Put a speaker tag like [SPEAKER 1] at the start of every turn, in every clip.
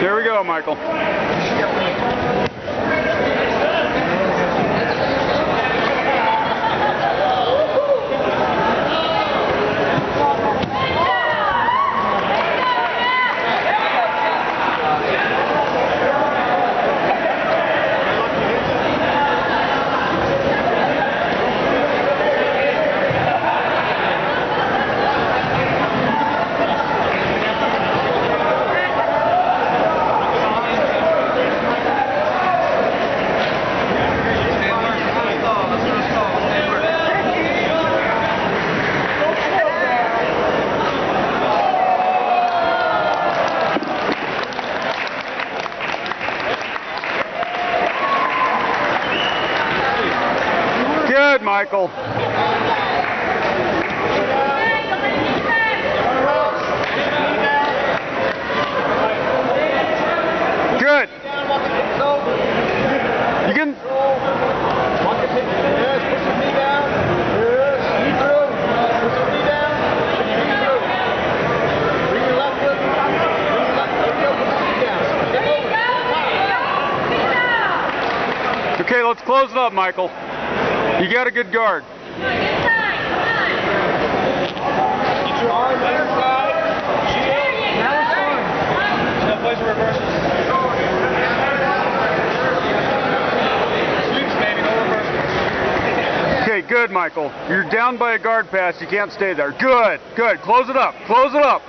[SPEAKER 1] There we go, Michael. Good, Michael. Good. You can. Okay, let's close it up, Michael. You got a good guard.
[SPEAKER 2] Keep your arm there, side. Now it's on. No place for reversals. Sweeps, baby, no reversals.
[SPEAKER 1] Okay, good, Michael. You're down by a guard pass. You can't stay there. Good, good. Close it up. Close it up.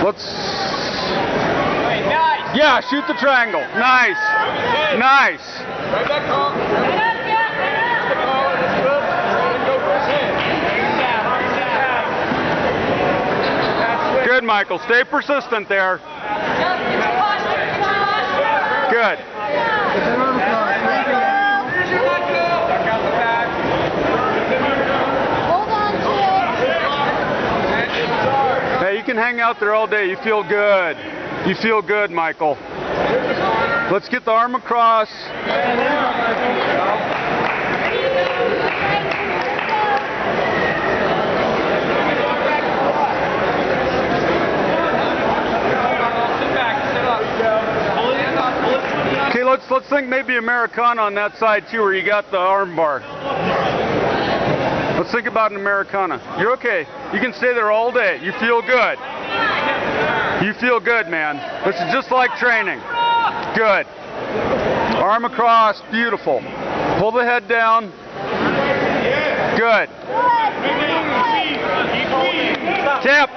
[SPEAKER 1] Let's.
[SPEAKER 2] Nice.
[SPEAKER 1] Yeah, shoot the triangle. Nice. Nice.
[SPEAKER 2] Right back, call.
[SPEAKER 1] Good, Michael. Stay persistent there. Good. Hey, you can hang out there all day. You feel good. You feel good, Michael. Let's get the arm across. Okay, let's think maybe Americana on that side too, where you got the arm bar. Let's think about an Americana. You're okay. You can stay there all day. You feel good. You feel good, man. This is just like training. Good. Arm across. Beautiful. Pull the head down. Good. Tap.